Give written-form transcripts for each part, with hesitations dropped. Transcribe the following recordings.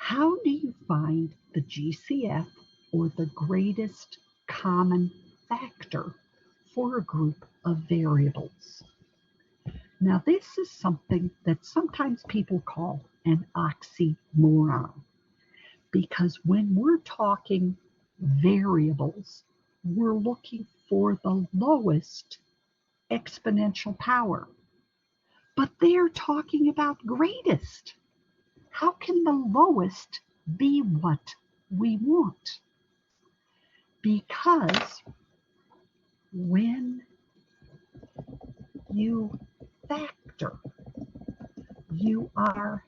How do you find the GCF, or the greatest common factor, for a group of variables? Now, this is something that sometimes people call an oxymoron, because when we're talking variables, we're looking for the lowest exponential power. But they're talking about greatest. How can the lowest be what we want? Because when you factor, you are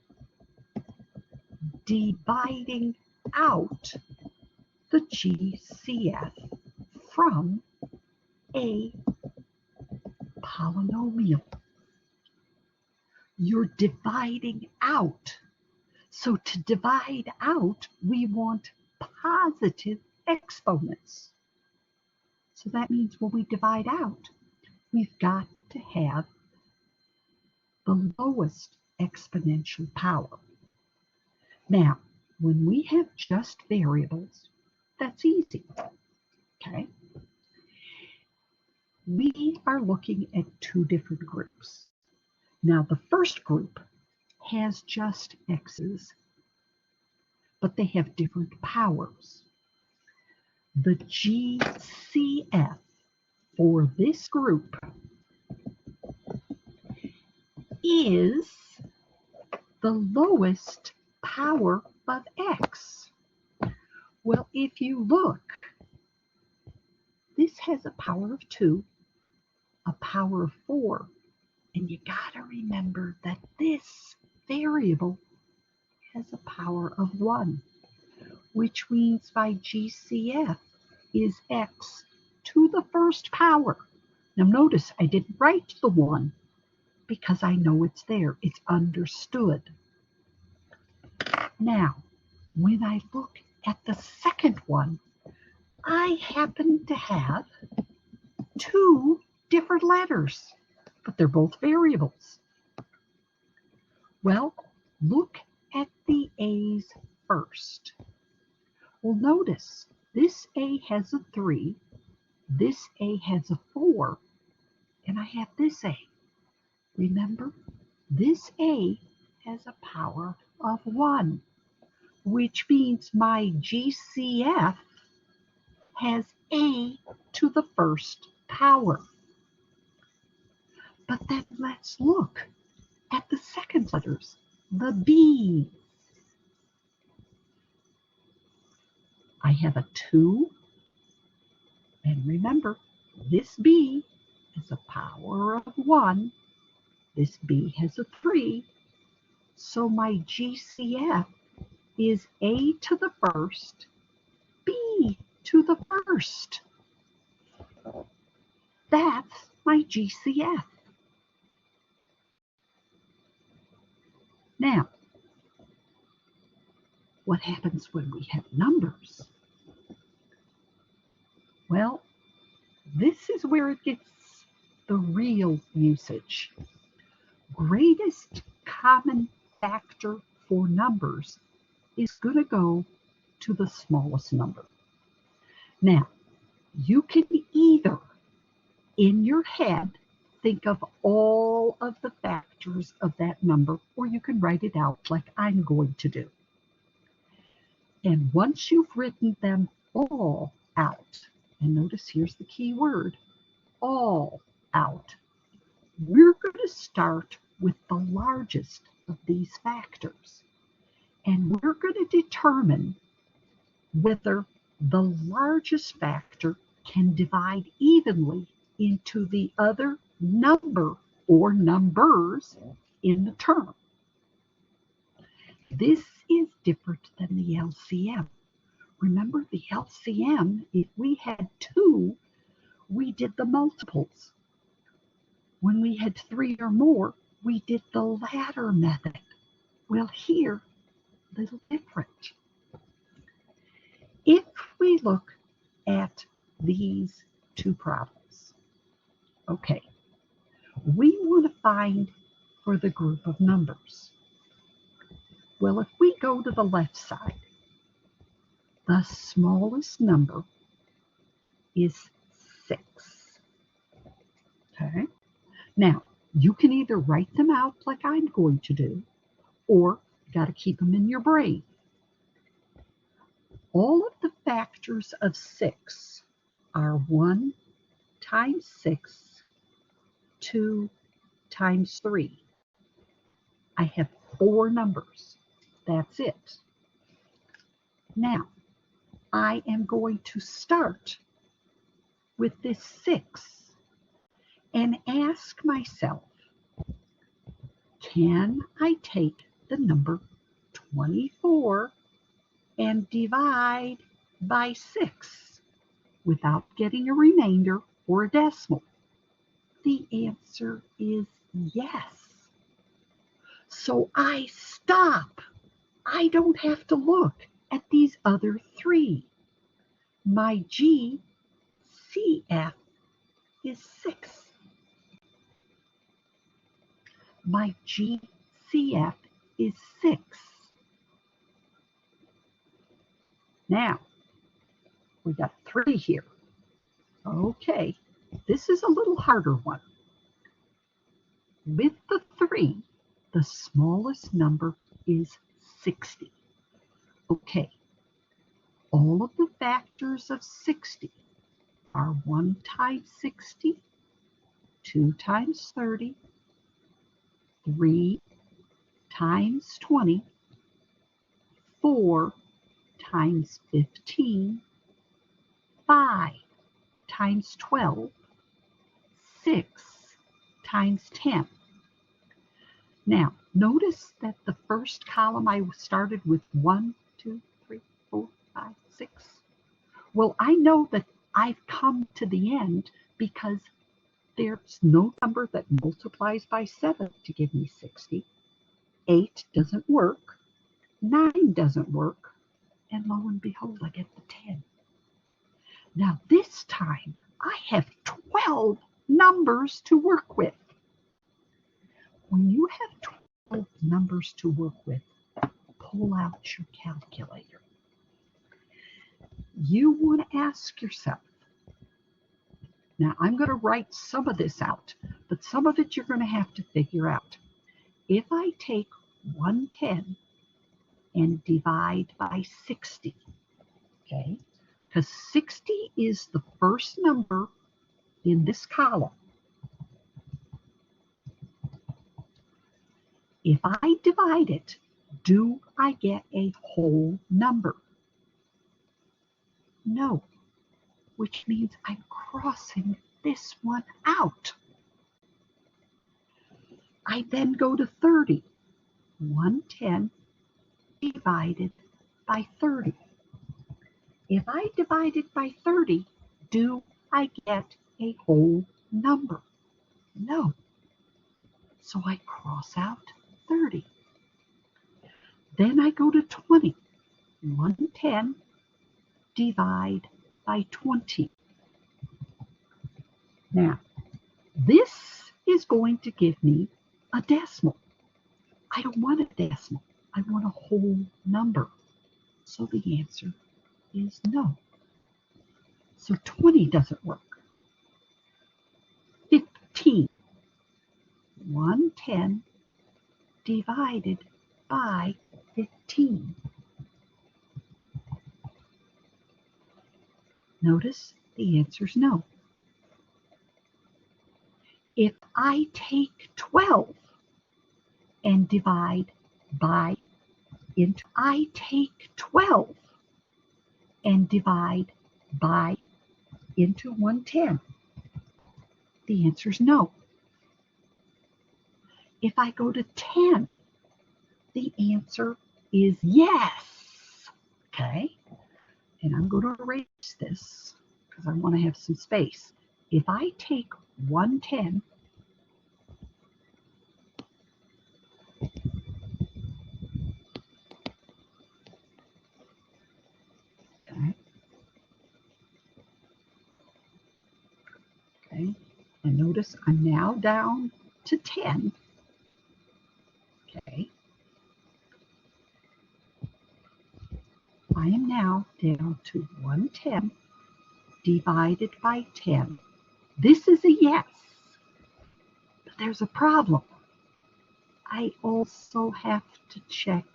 dividing out the GCF from a polynomial. You're dividing out. So to divide out, we want positive exponents. So that means when we divide out, we've got to have the lowest exponential power. Now, when we have just variables, that's easy, okay? We are looking at two different groups. Now, the first group has just x's, but they have different powers. The GCF for this group is the lowest power of x. Well, if you look, this has a power of 2, a power of 4, and you got to remember that this variable has a power of 1, which means my GCF is x to the first power. Now notice I didn't write the 1 because I know it's there. It's understood. Now, when I look at the second one, I happen to have 2 different letters, but they're both variables. Well, look at the A's first. Well, notice this A has a 3, this A has a 4, and I have this A. Remember, this A has a power of 1, which means my GCF has A to the first power. But then let's look at the second letters, the B. I have a 2, and remember, this B has a power of 1, this B has a 3, so my GCF is A to the first, B to the first. That's my GCF. Now, what happens when we have numbers? Well, this is where it gets the real usage. Greatest common factor for numbers is going to go to the smallest number. Now, you can either, in your head, think of all of the factors of that number, or you can write it out like I'm going to do. And once you've written them all out, and notice here's the key word, all out, we're going to start with the largest of these factors. And we're going to determine whether the largest factor can divide evenly into the other number or numbers in the term. This is different than the LCM. Remember, the LCM, if we had 2, we did the multiples. When we had 3 or more, we did the ladder method. Well, here, a little different. If we look at these 2 problems, okay, we want to find for the group of numbers. Well, if we go to the left side, the smallest number is 6. Okay? Now, you can either write them out like I'm going to do, or you got to keep them in your brain. All of the factors of 6 are 1 times 6, 2 times 3. I have 4 numbers. That's it. Now, I am going to start with this 6 and ask myself, can I take the number 24 and divide by 6 without getting a remainder or a decimal? The answer is yes. So I stop. I don't have to look at these other 3. My GCF is 6. My GCF is 6. Now, we got 3 here. Okay, this is a little harder one. With the 3, the smallest number is 60. Okay, all of the factors of 60 are 1 times 60, 2 times 30, 3 times 20, 4 times 15, 5 times 12, 6 times 10. Now, notice that the first column I started with 1, 2, 3, 4, 5, 6. Well, I know that I've come to the end because there's no number that multiplies by 7 to give me 60. 8 doesn't work. 9 doesn't work. And lo and behold, I get the 10. Now this time, I have 12 numbers to work with. When you have 12 numbers to work with, pull out your calculator. You want to ask yourself, now I'm going to write some of this out, but some of it you're going to have to figure out. If I take 110 and divide by 60, okay, because 60 is the first number in this column. If I divide it, do I get a whole number? No, which means I'm crossing this one out. I then go to 30. 110 divided by 30. If I divide it by 30, do I get a whole number? No. So I cross out 30. Then I go to 20. 110 divide by 20. Now, this is going to give me a decimal. I don't want a decimal. I want a whole number. So the answer is no. So 20 doesn't work. 15. 110 divided by 15. Notice the answer is no. If I take 12 and divide by into, I take 12 and divide by into 110, the answer is no. If I go to 10, the answer is yes. Okay, and I'm going to erase this because I want to have some space. If I take 110 okay, and notice I'm now down to 10. Okay. I am now down to 110 divided by 10. This is a yes, but there's a problem. I also have to check,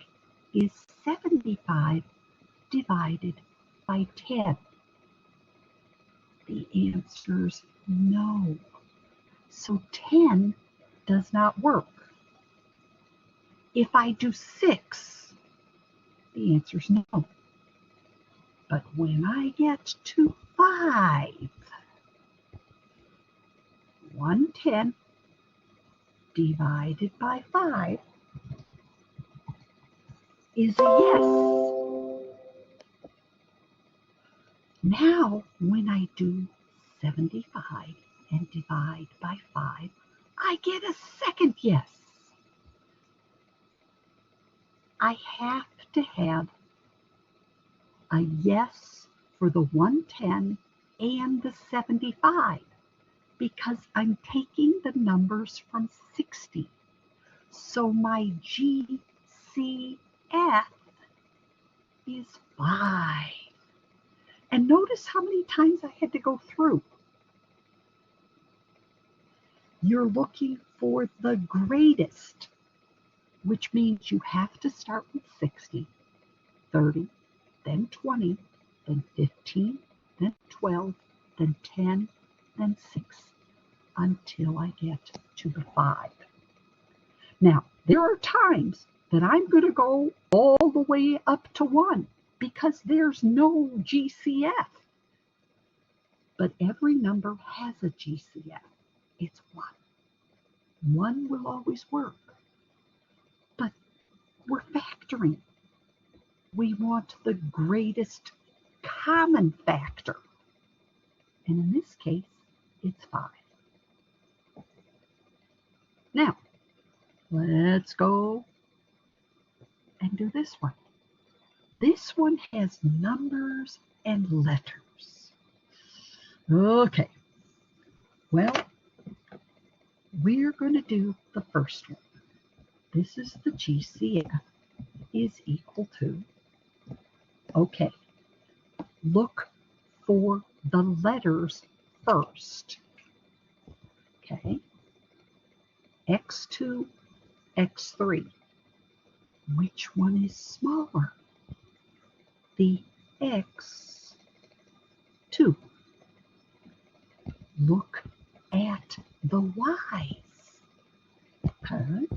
is 75 divided by 10? The answer's no. So 10 does not work. If I do 6, the answer's no. But when I get to 5, 110 divided by 5 is a yes. Now, when I do 75 and divide by 5, I get a second yes. I have to have a yes for the 110 and the 75 because I'm taking the numbers from 60. So my GCF is 5. And notice how many times I had to go through. You're looking for the greatest, which means you have to start with 60, 30, then 20, then 15, then 12, then 10, then 6, until I get to the 5. Now, there are times that I'm going to go all the way up to 1 because there's no GCF. But every number has a GCF. It's 1. 1 will always work. But we're factoring. We want the greatest common factor. And in this case, it's 5. Now, let's go and do this one. This one has numbers and letters. Okay. Well, we're going to do the first one. This is the GCF is equal to. Okay. Look for the letters first. Okay. X2, X3. Which one is smaller? The X2. Look at the Y's. Okay.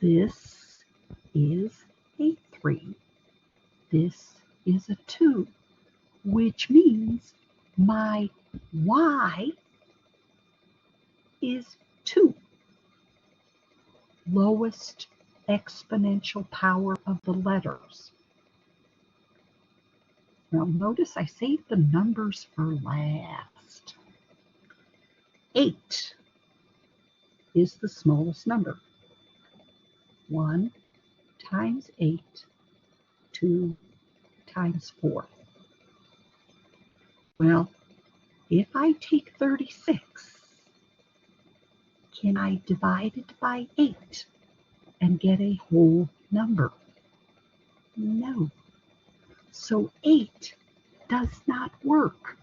This is a 3. This is a 2, which means my Y is 2. Lowest exponential power of the letters. Now notice I saved the numbers for last. 8 is the smallest number. 1 times 8, 2 times 4. Well, if I take 36, can I divide it by 8 and get a whole number? No. So 8 does not work.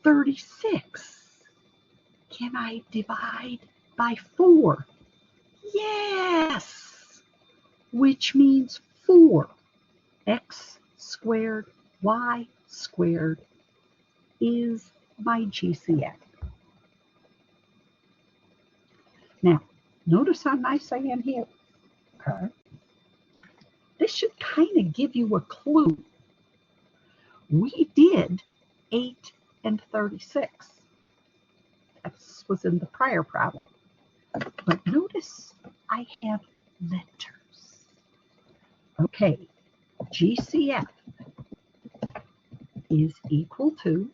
36, can I divide by 4? Yes! Which means 4. X squared, Y squared is my GCF. Now, notice how nice I am here. Okay. This should kind of give you a clue. We did 8 and 36. That was in the prior problem. But notice I have letters. Okay, GCF is equal to,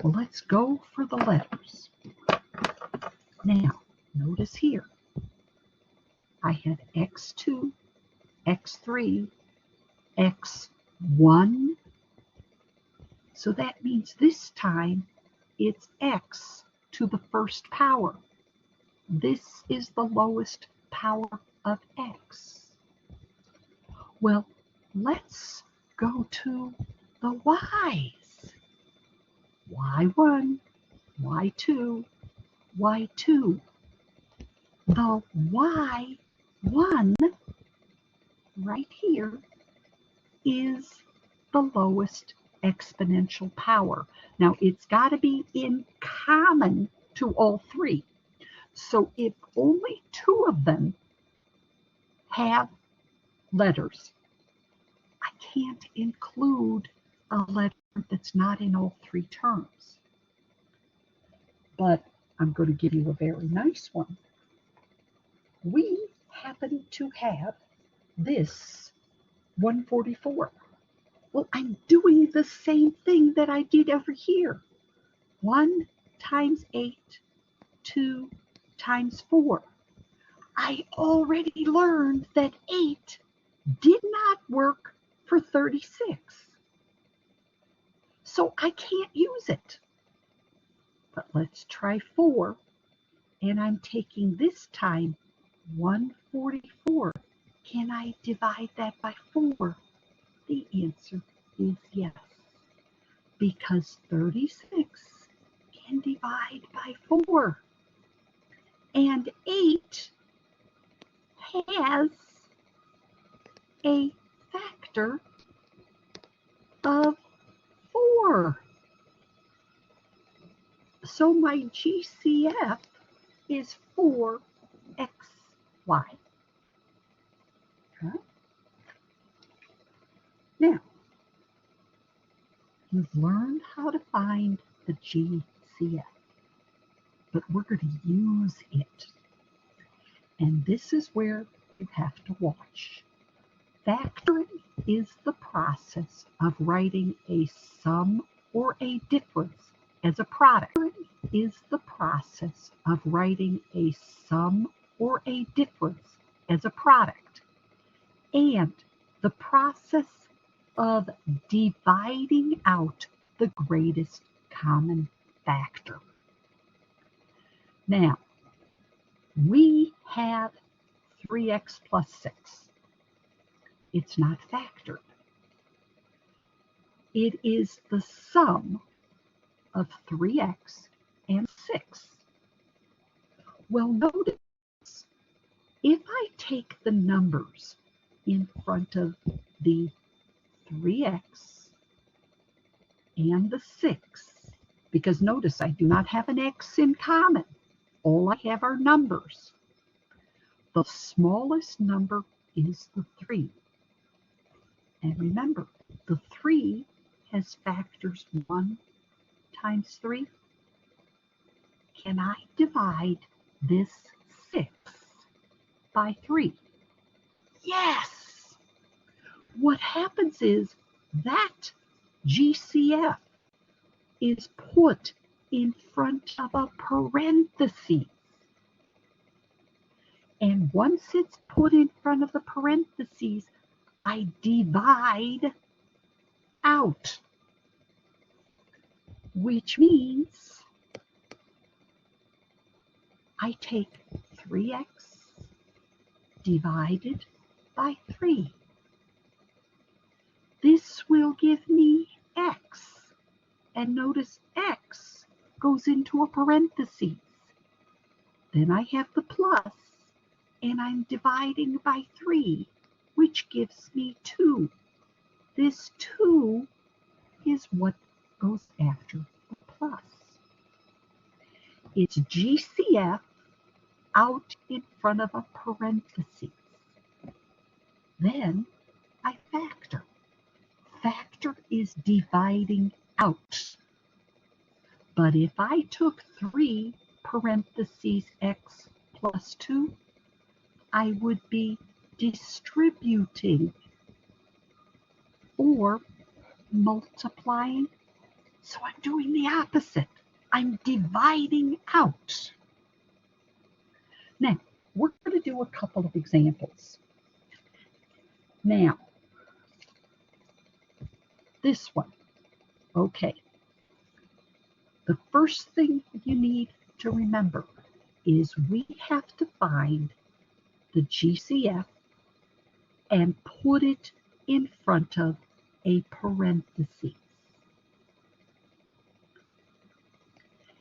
well, let's go for the letters. Now, notice here, I have X2, X3, X1. So that means this time it's X to the first power. This is the lowest power of X. Well, let's go to the y's. Y1, Y2, Y2. The Y1 right here is the lowest exponential power. Now, it's got to be in common to all three. So if only two of them have letters, I can't include a letter that's not in all three terms. But I'm going to give you a very nice one. We happen to have this 144. Well, I'm doing the same thing that I did over here. 1 times 8, 2 times 4. I already learned that 8 did not work for 36. So I can't use it. But let's try 4. And I'm taking this time 144. Can I divide that by 4? The answer is yes, because 36 can divide by 4. And 8 has a factor of 4. So my GCF is 4xy. Okay. Now, you've learned how to find the GCF, but we're going to use it. And this is where you have to watch. Factoring is the process of writing a sum or a difference as a product. Factoring is the process of writing a sum or a difference as a product. And the process of dividing out the greatest common factor. Now, we have 3x plus 6. It's not factored. It is the sum of 3x and 6. Well, notice, if I take the numbers in front of the 3x and the 6, because notice I do not have an x in common. All I have are numbers. The smallest number is the 3. And remember, the 3 has factors 1 times 3. Can I divide this 6 by 3? Yes! What happens is that GCF is put in front of a parenthesis. And once it's put in front of the parentheses, I divide out, which means I take 3x divided by 3. This will give me x. And notice x goes into a parenthesis. Then I have the plus, and I'm dividing by 3, which gives me 2. This 2 is what goes after the plus. It's GCF out in front of a parenthesis. Then I factor. Factor is dividing out. But if I took 3 parentheses x plus 2, I would be distributing or multiplying. So I'm doing the opposite. I'm dividing out. Now, we're going to do a couple of examples. Now, this one. Okay. The first thing you need to remember is we have to find the GCF and put it in front of a parenthesis.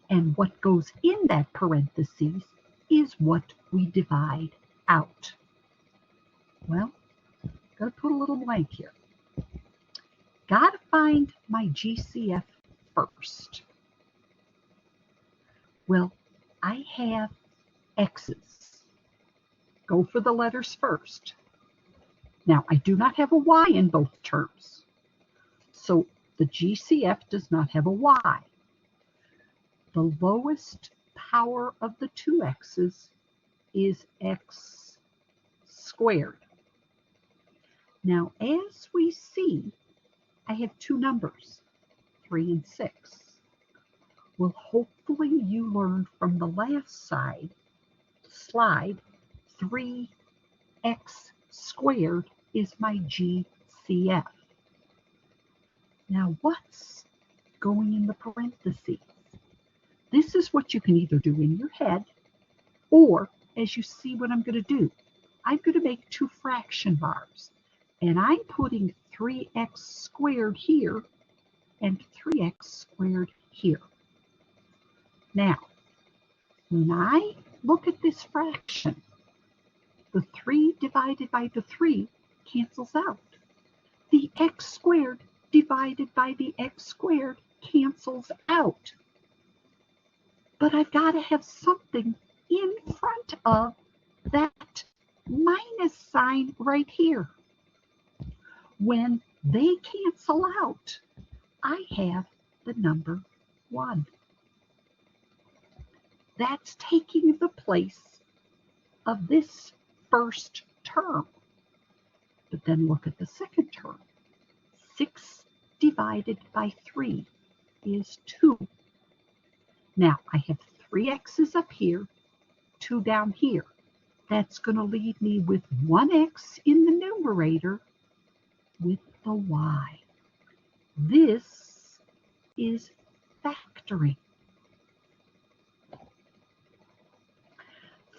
And what goes in that parenthesis is what we divide out. Well, gotta put a little blank here. Gotta find my GCF first. Well, I have x's. Go for the letters first. Now, I do not have a y in both terms. So the GCF does not have a y. The lowest power of the two x's is x squared. Now, as we see, I have two numbers, 3 and 6. Well, hopefully you learned from the last slide, 3x squared is my GCF. Now, what's going in the parentheses? This is what you can either do in your head, or as you see what I'm going to do, I'm going to make two fraction bars. And I'm putting 3x squared here and 3x squared here. Now, when I look at this fraction, the 3 divided by the 3 cancels out. The x squared divided by the x squared cancels out. But I've got to have something in front of that minus sign right here. When they cancel out, I have the number 1. That's taking the place of this first term. But then look at the second term. 6 divided by 3 is 2. Now, I have 3 x's up here, 2 down here. That's going to leave me with 1x in the numerator with the y. This is factoring.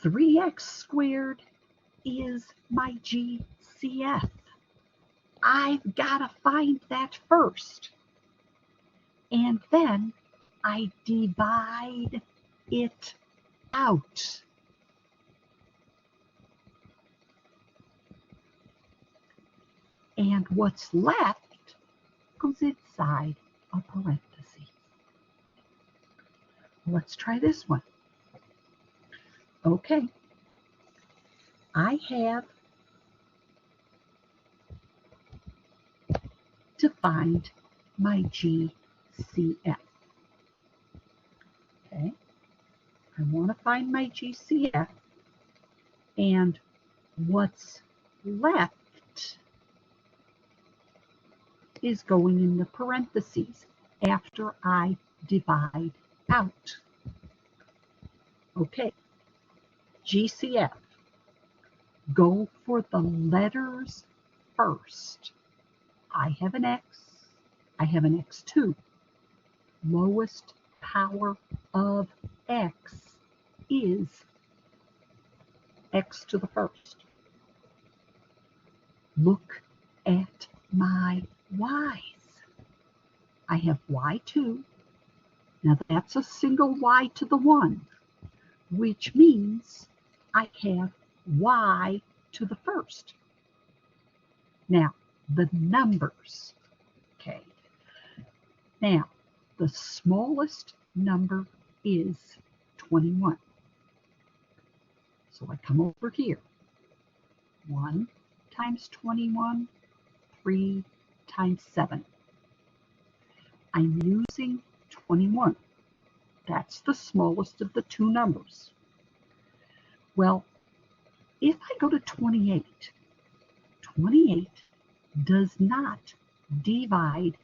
3x squared is my GCF. I've got to find that first. And then I divide it out. And what's left goes inside a parenthesis. Let's try this one. Okay, I have to find my GCF. Okay, I want to find my GCF, and what's left is going in the parentheses after I divide out. Okay, GCF. Go for the letters first. I have an x. I have an x2. Lowest power of x is x to the first. Look at my y's. I have y2. Now that's a single y to the 1, which means I have y to the first. Now, the numbers. Okay. Now, the smallest number is 21. So I come over here. 1 times 21, 3 times 7. I'm using 21. That's the smallest of the two numbers. Well, if I go to 28, 28 does not divide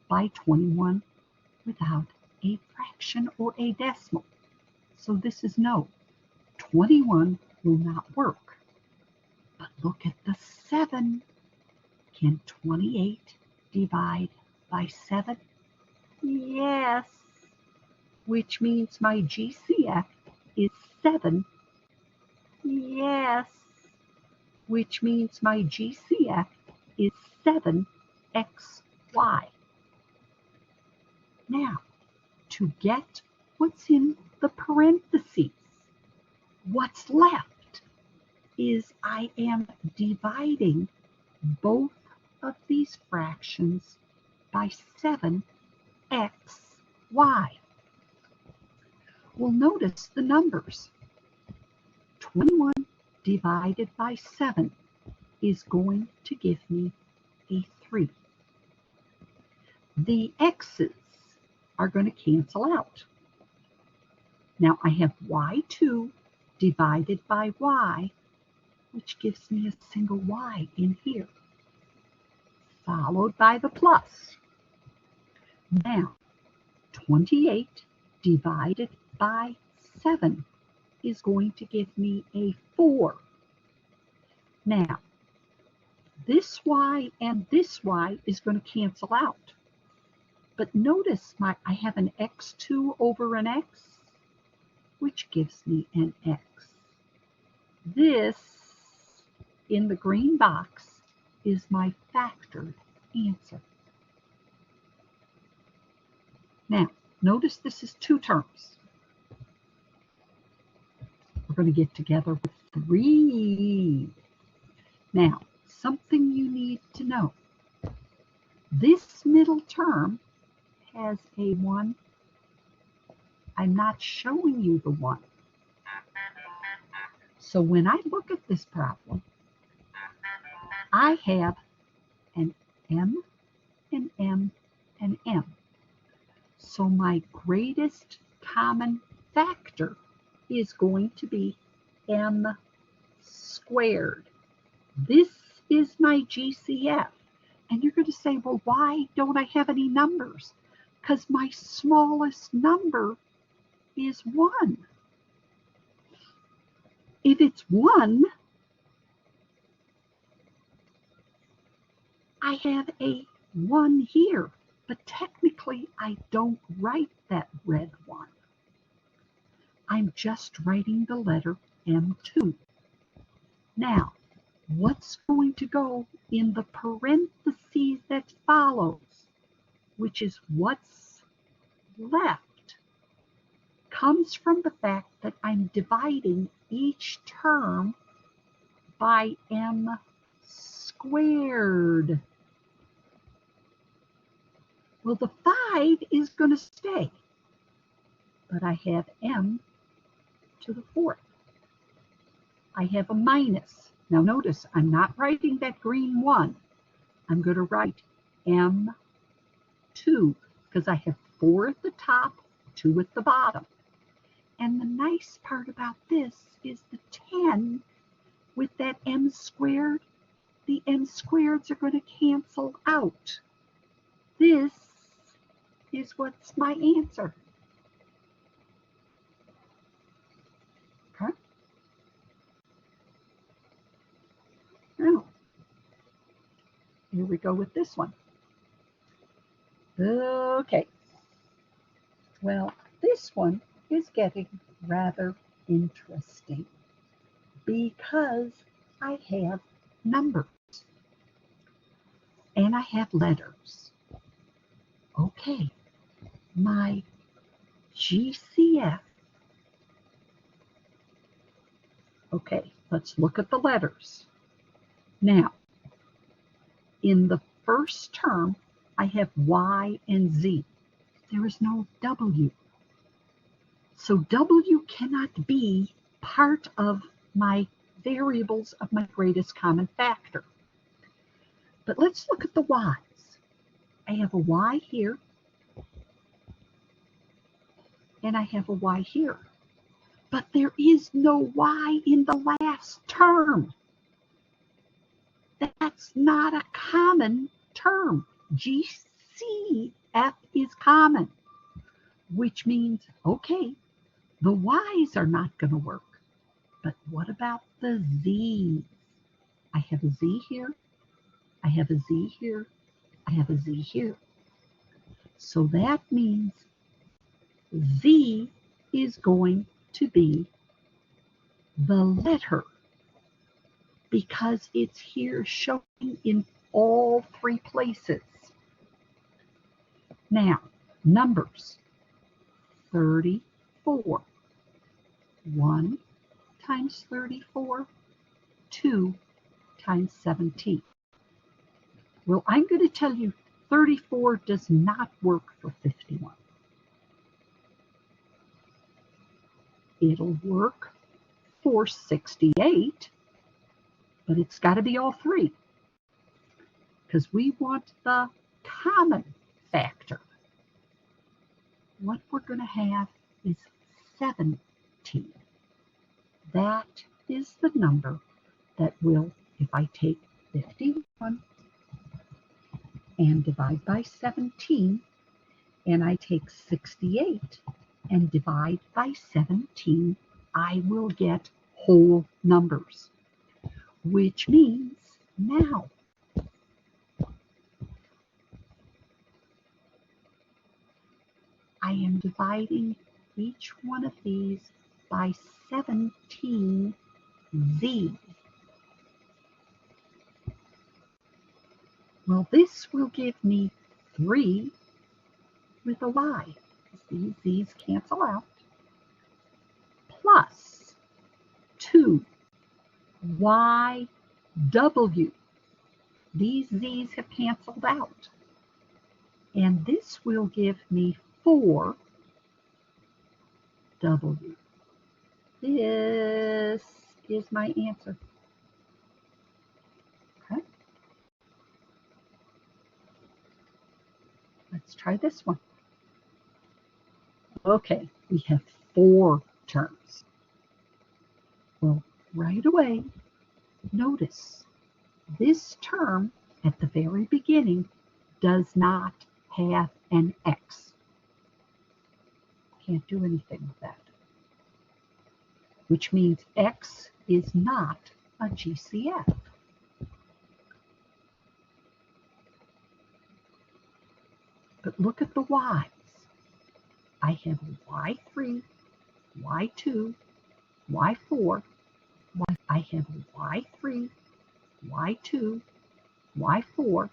by 21 without a fraction or a decimal. So this is no. 21 will not work. But look at the 7. Can 28 divide by 7? Yes. Which means my GCF is 7. Yes. which means my GCF is 7xy. Now, to get what's in the parentheses, what's left is I am dividing both of these fractions by 7xy. Well, notice the numbers. 21 divided by 7 is going to give me a 3. The x's are going to cancel out. Now I have y2 divided by y, which gives me a single y in here, followed by the plus. Now, 28 divided by 7 is going to give me a 4. Now, this y and this y is going to cancel out. But notice I have an x2 over an x, which gives me an x. This, in the green box, is my factored answer. Now, notice this is 2 terms. We're going to get together with 3. Now, something you need to know. This middle term has a 1. I'm not showing you the 1. So when I look at this problem, I have an m, an m, an m. So my greatest common factor is going to be m squared. This is my GCF. And you're going to say, well, why don't I have any numbers? Because my smallest number is 1. If it's 1, I have a 1 here, but technically I don't write that red 1. I'm just writing the letter M2. Now, what's going to go in the parentheses that follows, which is what's left, comes from the fact that I'm dividing each term by m squared. Well, the 5 is going to stay, but I have m to the 4th. I have a minus. Now notice, I'm not writing that green 1. I'm going to write m2 because I have 4 at the top, 2 at the bottom. And the nice part about this is the 10 with that m squared, the m squareds are going to cancel out. This is what's my answer. Okay. Now, here we go with this one. Okay. Well, this one is getting rather interesting because I have numbers and I have letters. Okay, my GCF. Okay, let's look at the letters. Now, in the first term, I have Y and Z. There is no W. So W cannot be part of my variables of my greatest common factor. But let's look at the Y's. I have a Y here, and I have a Y here. But there is no Y in the last term. That's not a common term. GCF is common, which means, okay, the Y's are not going to work. But what about the Z's? I have a Z here, I have a Z here, I have a Z here. So that means Z is going to be the letter because it's here showing in all three places. Now, numbers. 34. 1 times 34, 2 times 17. Well, I'm going to tell you 34 does not work for 51. It'll work for 68, but it's got to be all three because we want the common factor. What we're going to have is 17. That is the number that will, if I take 51 and divide by 17, and I take 68 and divide by 17, I will get whole numbers, which means now I am dividing each one of these by 17z. Well, this will give me 3 with a y, because these cancel out, plus 2yw. These z's have canceled out. And this will give me 4w. This is my answer. Okay. Let's try this one. Okay, we have 4 terms. Well, right away, notice this term at the very beginning does not have an x. Can't do anything with that. Which means x is not a GCF. But look at the y's. I have y3, y2, y4, I have y3, y2, y4,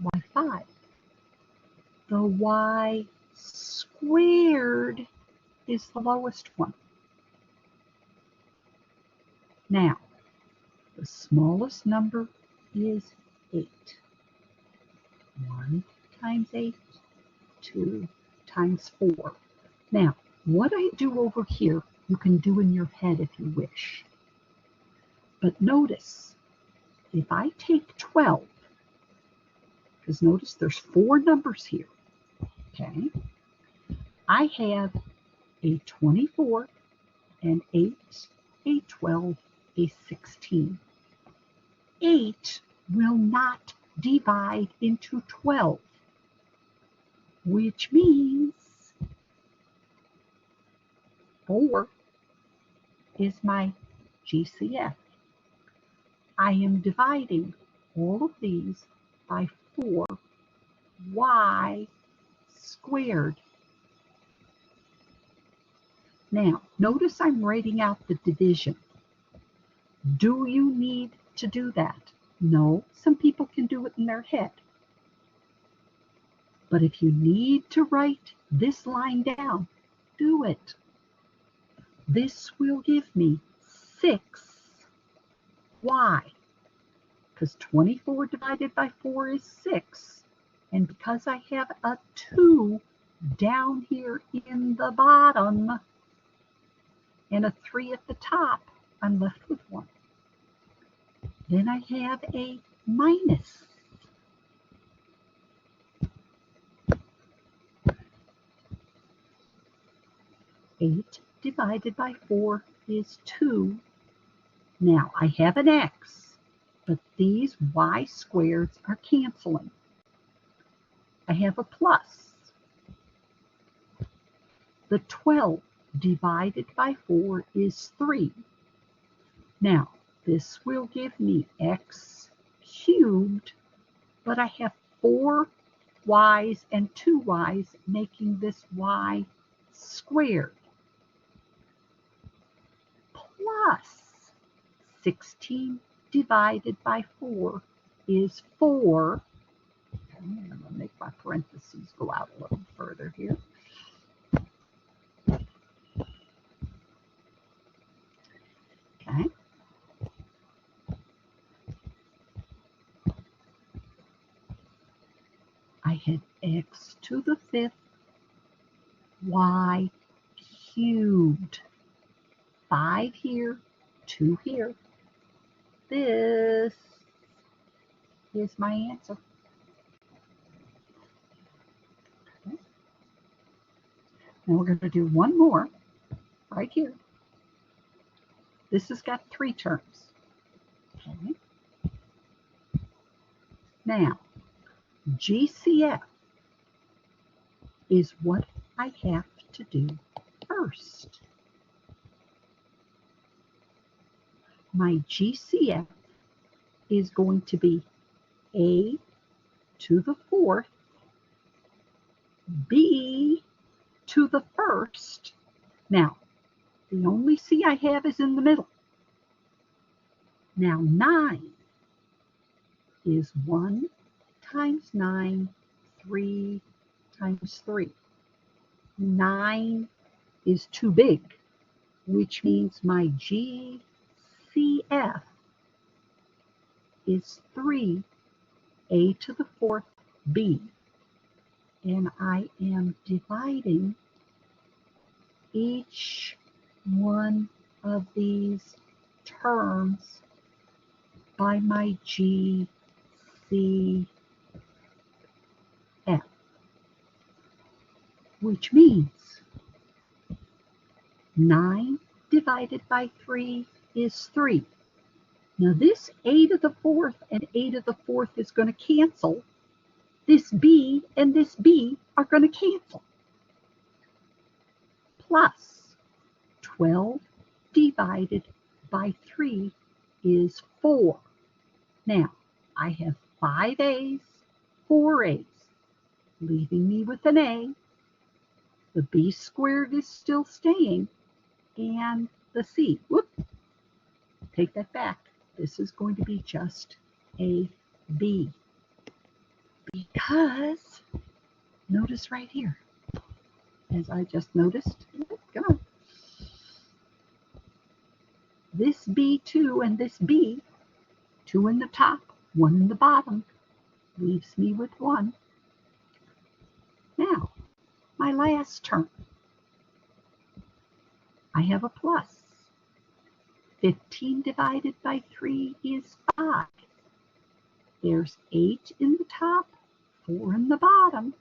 y5. The y squared is the lowest one. Now, the smallest number is 8. 1 times 8, 2 times 4. Now, what I do over here, you can do in your head if you wish. But notice, if I take 12, because notice there's 4 numbers here, okay? I have a 24, an 8, a 12, a 16. 8 will not divide into 12, which means 4 is my GCF. I am dividing all of these by 4y squared. Now, notice I'm writing out the division. Do you need to do that? No, some people can do it in their head. But if you need to write this line down, do it. This will give me 6y, because 24 divided by 4 is 6. And because I have a 2 down here in the bottom and a 3 at the top, I'm left with 1. Then I have a minus. Eight divided by 4 is 2. Now I have an x, but these y squareds are canceling. I have a plus. The 12 divided by 4 is 3. Now, this will give me x cubed, but I have 4 y's and 2 y's, making this y squared. Plus 16 divided by 4 is 4. I'm going to make my parentheses go out a little further here. Okay. I have x to the 5th y cubed. 5 here, 2 here. This is my answer. Okay. Now we're going to do one more right here. This has got 3 terms. Okay. Now, GCF is what I have to do first. My GCF is going to be a to the 4th, b to the 1st. Now, the only c I have is in the middle. Now, 9 is 1 times 9, 3 times 3. 9 is too big, which means my GCF is 3, a to the 4th, b. And I am dividing each one of these terms by my GCF, which means 9 divided by 3 is 3. Now this a to the 4th and a to the 4th is going to cancel. This b and this b are going to cancel. Plus 12 divided by 3 is 4. Now I have 5 a's, 4 a's, leaving me with an a. The b squared is still staying, and the c. Whoop, take that back. This is going to be just a b. Because, notice right here, as I just noticed, come on, this b2 and this b, 2 in the top, 1 in the bottom, leaves me with 1. Now, my last term, I have a plus. 15 divided by 3 is 5. There's 8 in the top, 4 in the bottom,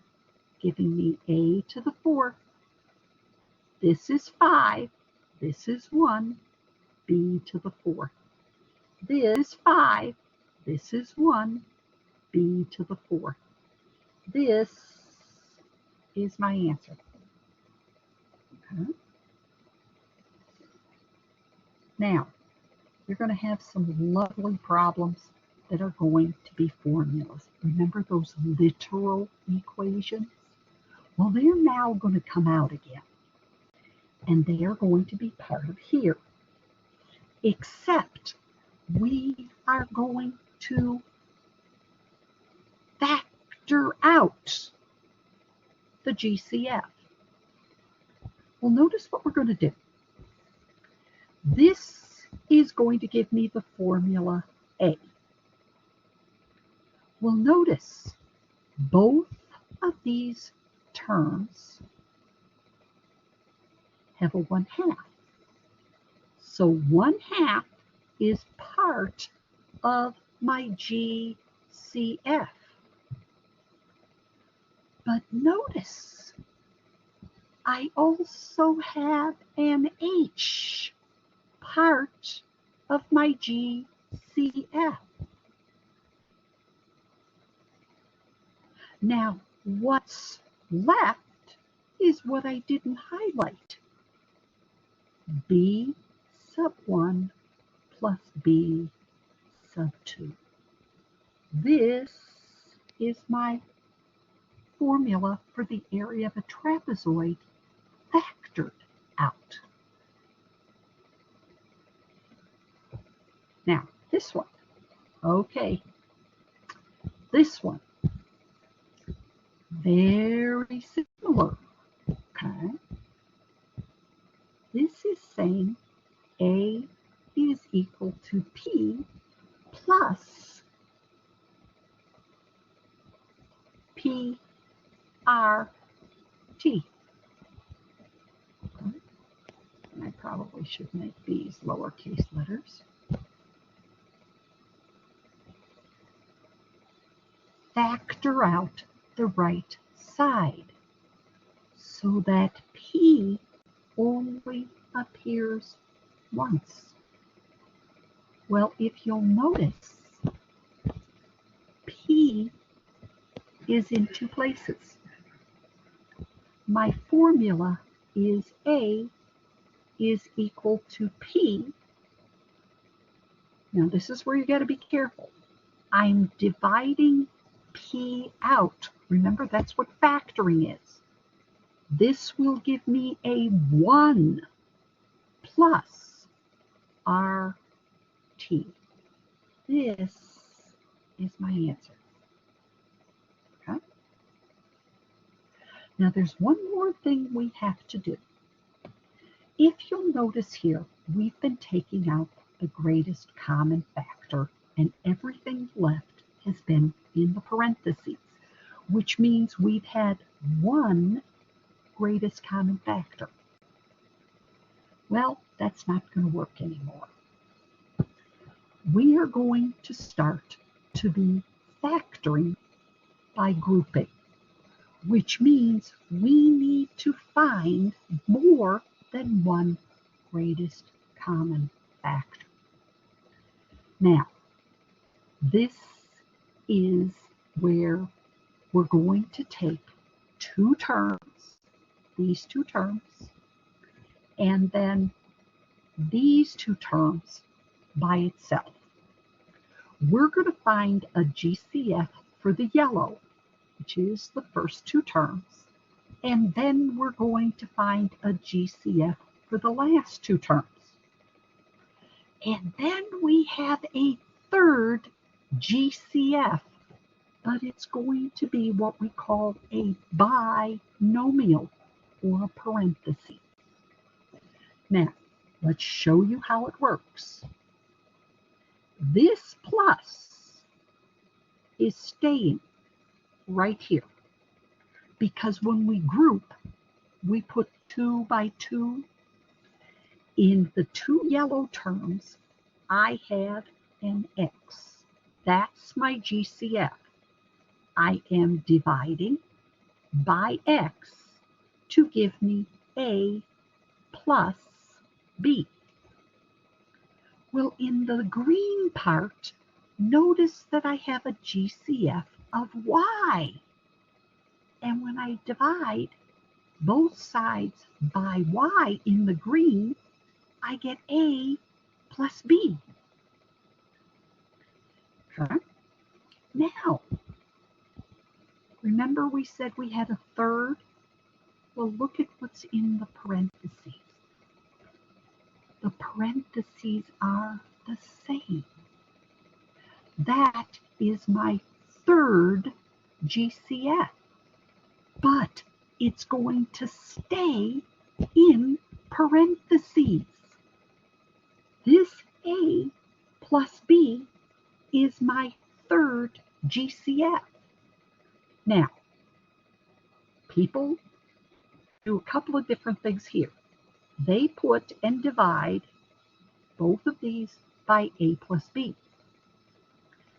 giving me a to the 4th. This is 5. This is 1. B to the 4th. This is 5. This is 1. B to the 4th. This is my answer. Okay. Now, you're going to have some lovely problems that are going to be formulas. Remember those literal equations? Well, they're now going to come out again. And they are going to be part of here. Except we are going to factor out the GCF. Well, notice what we're going to do. This is going to give me the formula A. Well, notice both of these terms have a 1/2. So 1/2 is part of my GCF. But notice, I also have an H, part of my GCF. Now, what's left is what I didn't highlight. B sub 1 plus B sub 2. This is my formula for the area of a trapezoid factored out. Now, this one, Okay, this one, very similar. Okay, this is saying A is equal to P plus PRT. And I probably should make these lowercase letters. Factor out the right side so that P only appears once. Well, if you'll notice, P is in two places. My formula is A is equal to P. Now this is where you got to be careful. I'm dividing P out. Remember, that's what factoring is. This will give me a 1 plus RT. This is my answer. Okay? Now there's one more thing we have to do. If you'll notice here, we've been taking out the greatest common factor, and everything left has been in the parentheses, which means we've had one greatest common factor. Well, that's not going to work anymore. We are going to start to be factoring by grouping, which means we need to find more than one greatest common factor. Now, this is where we're going to take two terms, these two terms, and then these two terms by itself. We're going to find a GCF for the yellow, which is the first two terms, and then we're going to find a GCF for the last two terms. And then we have a third GCF, but it's going to be what we call a binomial, or a parenthesis. Now, let's show you how it works. This plus is staying right here, because when we group, we put 2 by 2. In the two yellow terms, I have an X. That's my GCF. I am dividing by X to give me A plus B. Well, in the green part, notice that I have a GCF of Y. And when I divide both sides by Y in the green, I get A plus B. Okay. Now, remember we said we had a third? Well, look at what's in the parentheses. The parentheses are the same. That is my third GCF, but it's going to stay in parentheses. This A plus B is my third GCF. Now, people do a couple of different things here. They put and divide both of these by A plus B,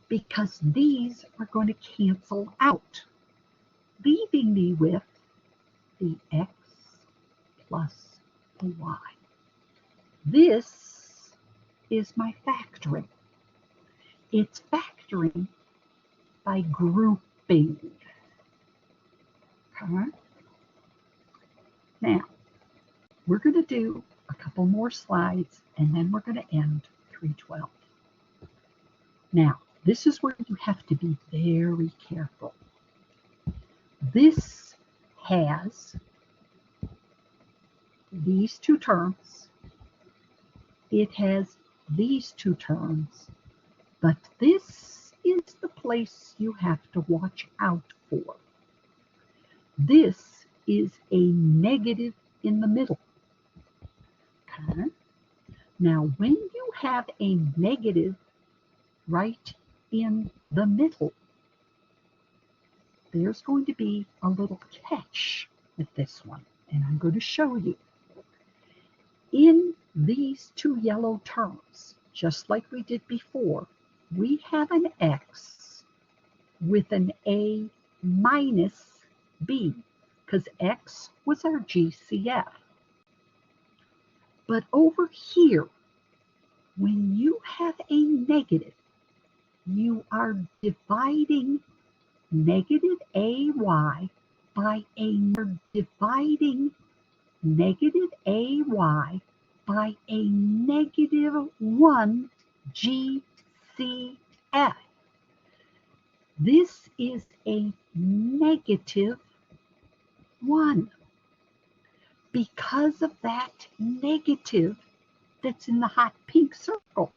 because these are going to cancel out, leaving me with the X plus the Y. This is my factoring. It's factoring by grouping. Okay. Now, we're going to do a couple more slides, and then we're going to end 312. Now, this is where you have to be very careful. This has these two terms. It has these two terms, But this is the place you have to watch out for. This is a negative in the middle. Okay? Now, when you have a negative right in the middle, there's going to be a little catch with this one, and I'm going to show you. In these two yellow terms, just like we did before, we have an x with an a minus b, because x was our GCF. But over here, when you have a negative, you are dividing negative ay by dividing negative ay by a negative 1 GCF. This is a negative 1 because of that negative that's in the hot pink circle.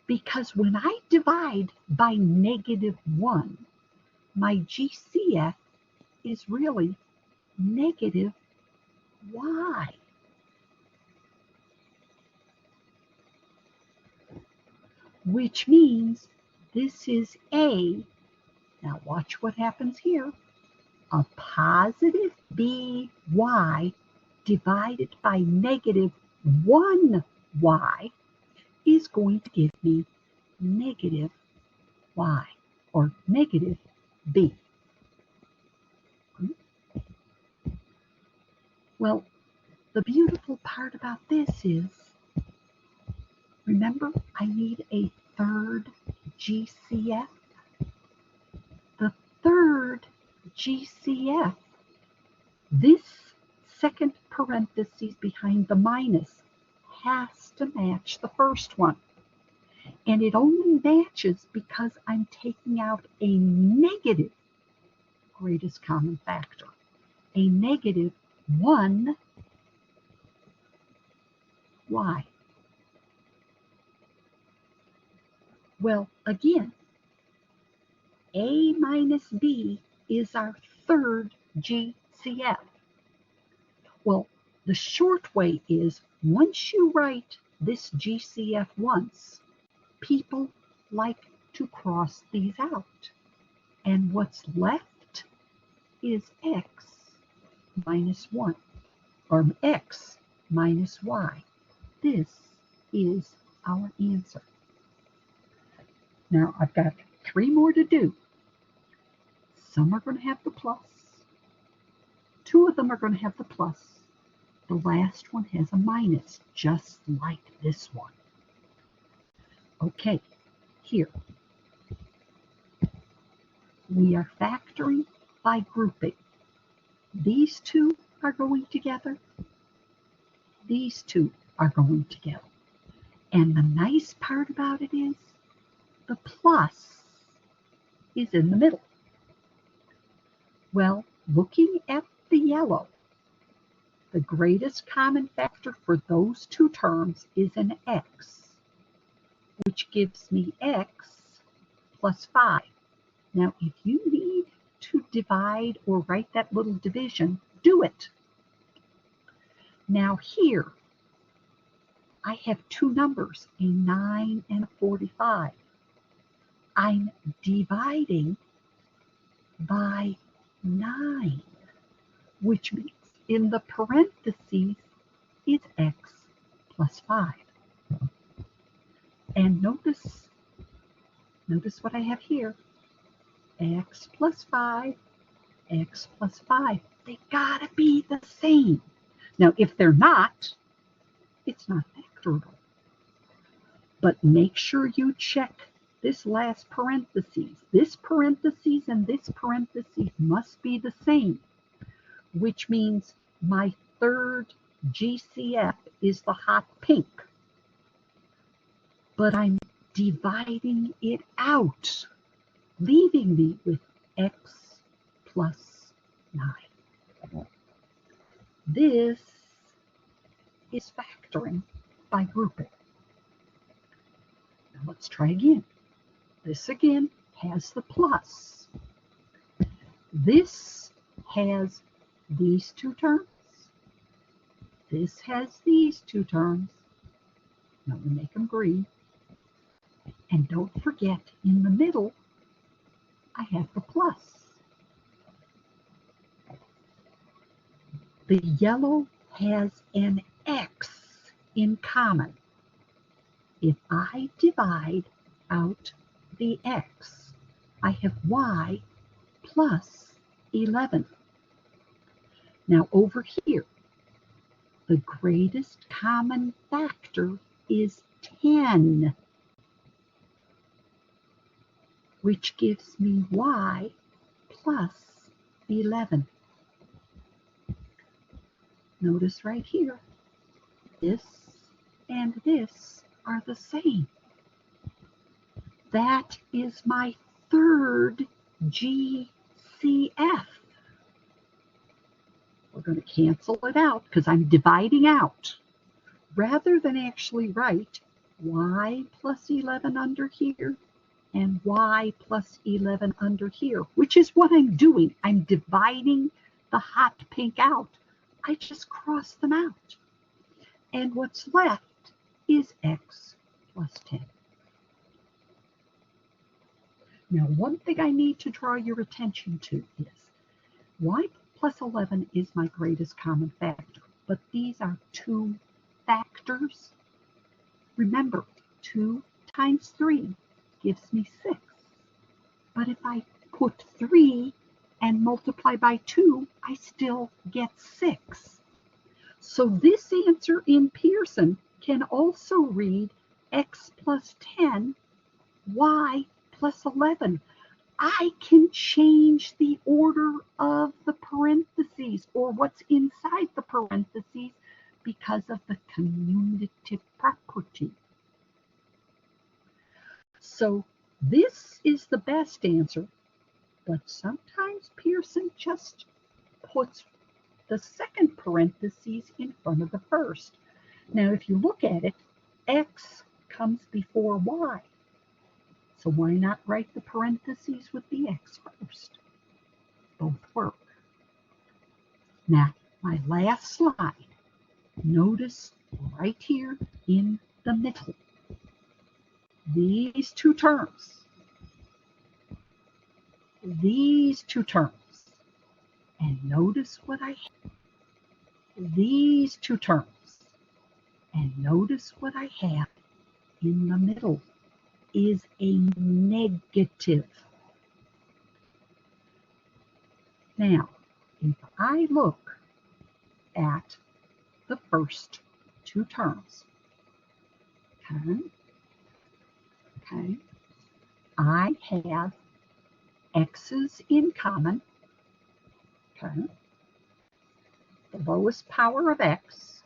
Because when I divide by negative 1, my GCF is really negative y. Which means this is a, now watch what happens here, a positive by divided by negative 1y is going to give me negative y, or negative b. Well, the beautiful part about this is, remember, I need a third GCF. The third GCF, this second parenthesis behind the minus, has to match the first one. And it only matches because I'm taking out a negative greatest common factor, a negative 1y. Well, again, a minus b is our third GCF. Well, the short way is, once you write this GCF once, people like to cross these out. And what's left is x minus 1, or x minus y. This is our answer. Now, I've got 3 more to do. Some are going to have the plus. 2 of them are going to have the plus. The last one has a minus, just like this one. Okay, here. We are factoring by grouping. These 2 are going together. These 2 are going together. And the nice part about it is, the plus is in the middle. Well, looking at the yellow, the greatest common factor for those 2 terms is an x, which gives me x plus 5. Now, if you need to divide or write that little division, do it. Now here, I have 2 numbers, a 9 and a 45. I'm dividing by 9, which means in the parentheses is x plus 5. And notice what I have here. X plus 5, x plus 5. They gotta be the same. Now, if they're not, it's not factorable. But make sure you check this last parentheses. This parentheses and this parentheses must be the same, which means my third GCF is the hot pink. But I'm dividing it out, leaving me with x plus 9. This is factoring by grouping. Now let's try again. This again has the plus. This has these two terms. This has these two terms. Now we make them green. And don't forget, in the middle, I have the plus. The yellow has an X in common. If I divide out the X, I have Y plus 11. Now over here, the greatest common factor is 10, which gives me Y plus 11. Notice right here, this and this are the same. That is my third GCF. We're going to cancel it out because I'm dividing out. Rather than actually write Y plus 11 under here and Y plus 11 under here, which is what I'm doing. I'm dividing the hot pink out. I just cross them out. And what's left is X plus 10. Now, one thing I need to draw your attention to is Y plus 11 is my greatest common factor, but these are two factors. Remember, 2 times 3 gives me 6. But if I put 3 and multiply by 2, I still get 6. So this answer in Pearson can also read X plus 10, Y plus 11. I can change the order of the parentheses or what's inside the parentheses because of the commutative property. So this is the best answer, but sometimes Pearson just puts the second parentheses in front of the first. Now, if you look at it, X comes before Y. So why not write the parentheses with the X first? Both work. Now, my last slide. Notice right here in the middle, these two terms, and notice what I have. These two terms, and notice what I have in the middle is a negative. Now, if I look at the first two terms, okay, I have X's in common, okay, the lowest power of X,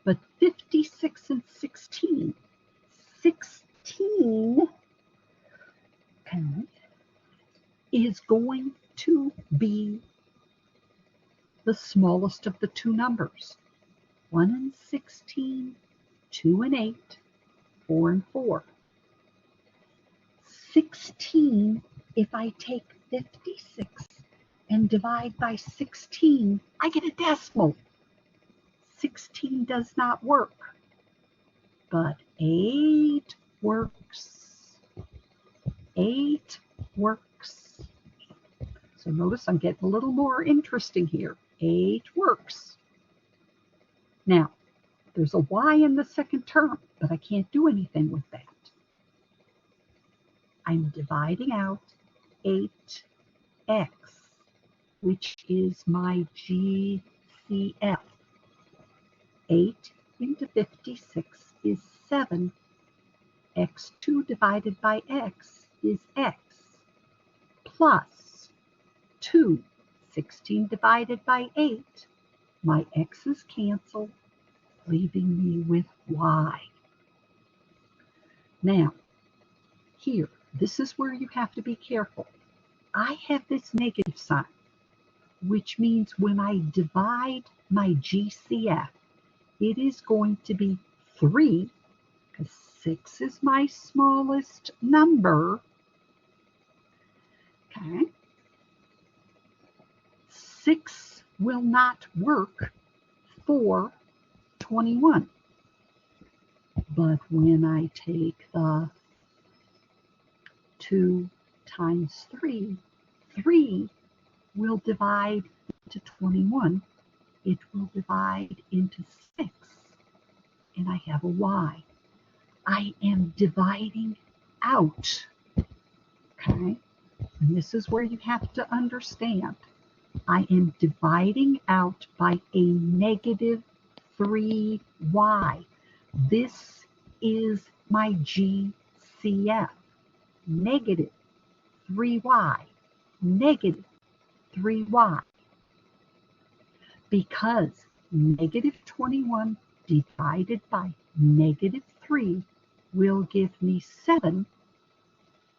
but 56 and 16, 16 is going to be the smallest of the two numbers. 1 and 16, 2 and 8, 4 and 4. 16, if I take 56 and divide by 16, I get a decimal. 16 does not work, but 8 works. 8 works. So notice I'm getting a little more interesting here. 8 works. Now, there's a Y in the second term, but I can't do anything with that. I'm dividing out 8x, which is my GCF. 8 into 56 is 7. X2 divided by x is x, plus 2. 16 divided by 8. My x's cancel, leaving me with y. Now, here, this is where you have to be careful. I have this negative sign, which means when I divide my GCF, it is going to be 3, because 6 is my smallest number. Okay. 6 will not work for 21. But when I take the 2 times 3, 3 will divide into 21. It will divide into 6. And I have a y. I am dividing out. Okay? And this is where you have to understand. I am dividing out by a negative 3y. This is my GCF. Negative 3y. Negative 3y. Because negative 21 divided by negative 3 will give me 7.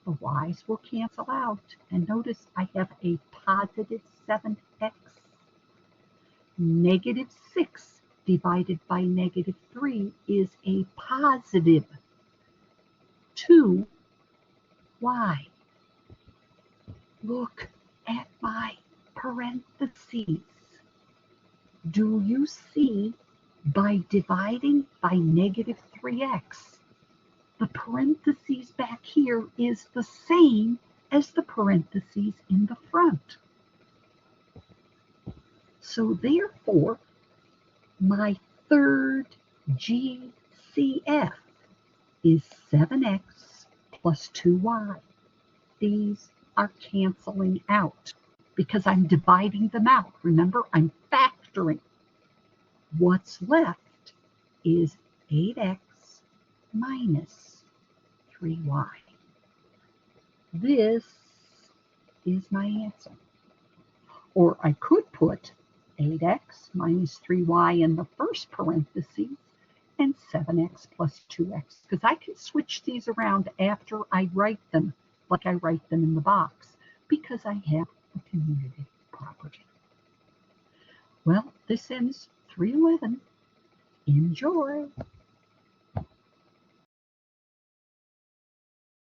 The y's will cancel out. And notice I have a positive 7x. Negative 6 divided by negative 3 is a positive 2y. Look at my parentheses. Do you see by dividing by negative 3x, the parentheses back here is the same as the parentheses in the front. So therefore, my third GCF is 7x plus 2y. These are canceling out because I'm dividing them out. Remember, I'm factoring. What's left is 8x minus 3y. This is my answer. Or I could put 8x minus 3y in the first parentheses and 7x plus 2x, because I can switch these around after I write them like I write them in the box, because I have a commutative property. Well, this ends 311. Enjoy!